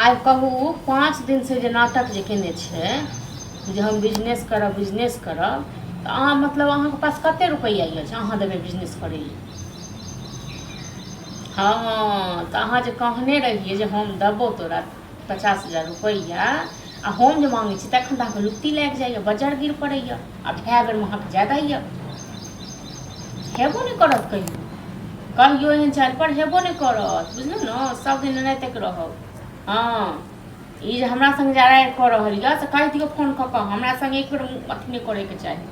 आइ कहू 5 दिन से जे नाटक जे केने छै जे हम बिजनेस करब तऽ अहाँ मतलब अहाँके पास कते रुपैआ अछि अहाँ देबै बिजनेस करै लेल। हाँ तऽ अहाँ जे कहने रहिए जे हम देबो तोरा 50,000 रुपैआ आ हम जे मांगै छी तखन तऽ अहाँके लुत्ती लागि जाइए, बजर गिर पड़ैए आ भए बेरमे अहाँके ज्यादा यऽ हेबो नहि करत कहियो एहन चालि पर हेबो नहि करत, बुझलहुँ ने। सब दिन एनाहिते रहब। हाँ ई जे हमरा संग जा कऽ रहल यऽ से कहि दियौ फोन कऽ कऽ हमरा संग एक बेर अथी नहि करैके चाही।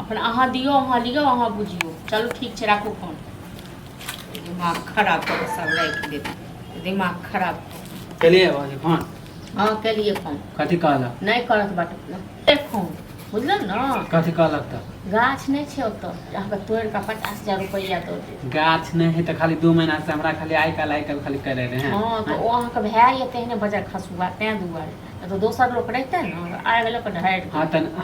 अपन अहाँ दियौ, अहाँ लियौ, अहाँ बुझियौ। चलू ठीक छै, राखू फोन। दिमाग खराब कऽ के सब राखि देत, दिमाग खराब केलिए फोन। हाँ केलिए फोन। कथी कहलक? नहीं करत बाटे फोन, बुझल न। कथी कहलक तऽ? गाछ नहीं छै ओतऽ अहाँके तोड़ कऽ 50,000 रुपैआ दऽ देत। गाछ नहीं है तो खाली 2 महीना से हमरा खाली आइ काल्हि खाली करे रहे हैं। हाँ तो ओ अहाँके भए ये तेहने बजर खसुआ तें दुआरे तो दोसर लोक रहते न आइ गेलो के ढाइट।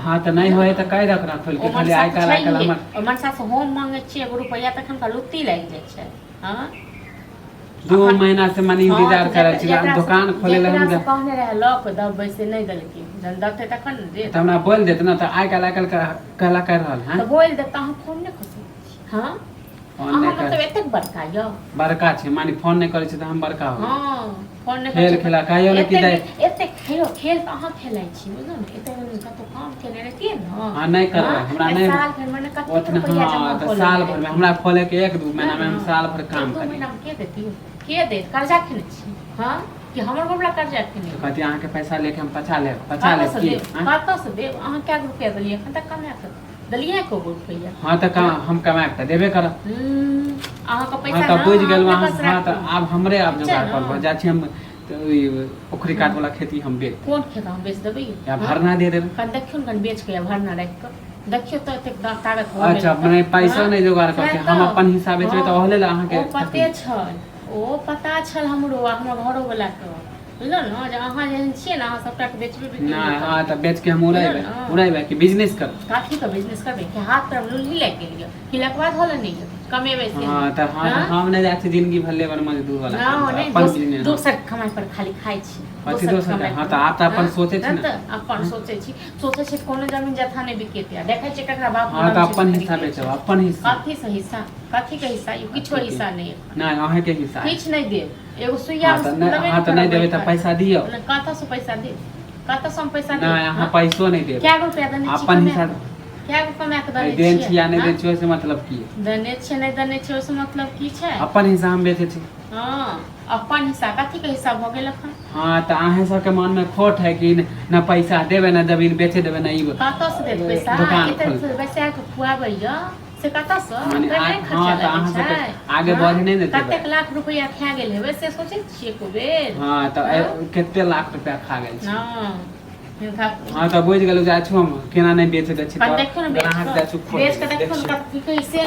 हाँ तो नहीं होए तो कह रख खोल के खाली आइ काल्हि हमर मनसा से हम मांगे छी 1 रुपैया तखन का लुत्ती लागि जाइ छै। हां 2 महीना से मानी इंतजार करे छी दुकान खोले ले हम कहने रहे लॉक दब से नहीं देलकै जन दते तखन न दे त हमरा बोल देत न त आइ काल्हि कहला कर रहल हैं। तो बोल देत अहाँ फोन नहीं कर सकै। हां अहाँ मतलब एतेक बड़का य बड़का छै मानी फोन नहीं करे छै त हम बड़का हो। हां फोन नहीं खेल खेला कहियो न कि दे एतेक खेल त अहाँ खेलाइ छी बुझल न एते कतो काम केने रहतिए न। हां नहीं करबै हमरा नहीं साल भर में कते रुपया जमा कर साल भर में हमरा खोले के 1-2 महीना में हम साल भर काम करी। 2 महीना में के देती के दे कर्जा खेने छी। हां कि हमर गोबला कर्जा खेने तो कहती अहाँ के पैसा लेके हम पचा ले की कत से देब अहाँ क्या रुपया देलिए एखन तक कमा के दलिए को रुपया। हां त हम कमा के देबे करब अहाँ का पैसा हां त बुझ गेल वहां हां त अब हमरे अब जोगाड़ कर जा छी हम पोखरी काट वाला खेती हम बेच कोन खेत हम बेच देबै या भरना दे देबै कन देखियो कन बेच के या भरना राख के देखियो त एते ताकत हो। अच्छा मने पैसा नहीं जोगाड़ करके हम अपन हिसाब बेचबै त ओहले ला अहाँ के पते छै ओ पता छल हमरो हमर घरो वाला के बुझल न जे अहाँ जेहन छियै न अहाँ सबटा के बेचबै नहीं हां त बेच के हम उड़ाइबे कि बिजनेस कर काठी का बिजनेस करबे कि हाथ पर लुल्ही लग गेलिए कि लकवा धोल नहीं कमेबै से। हां त हम नहीं जाय छी जिंदगी भर लेबर मजदूर वाला अपन बिजनेस दोसर कमाई पर खाली खाइ छी दोसर हां त आप त अपन सोचे छी न अपन सोचे छी कोनो जमीन जथा नहीं बिकेते देखै छी ककरा बाप हां त अपन हिस्सा बेचब अपन हिस्सा कथी से हिस्सा कथी के हिस्सा यो किछो हिस्सा नहीं नहीं अहे के हिस्सा किछ नहीं दे एगो सुइया हां त नहीं देबे त पैसा दियो कत से पैसा दे कत से हम पैसा दे नहीं अहाँ पैसो नहीं देब क्या रुपया देने छी अपन हिस्सा क्या कमा के देने छी देन छी या नहीं देन छी से मतलब की देने छी नहीं देने छी से मतलब की छै अपन हिस्सा हम बेचे छी। हां अपन हिस्सा कथी के हिस्सा भ गेल अखन। हां त अहे सब के मन में खोट है कि न पैसा देबे न जमीन बेचे देबे न ई कत से देत पैसा एते पैसा के खुआबै य से कत से हां त अहाँ सब आगे बढ़े नहीं देते कतेक लाख रुपया खा गेल हेबे से सोचे छी एको बेर। हां त कते लाख रुपया खा गेल छी। हां त बुझ गेलौ जा छु हम केना नहीं बेचे दे छी त देखो न बेच के देखो न कथी के से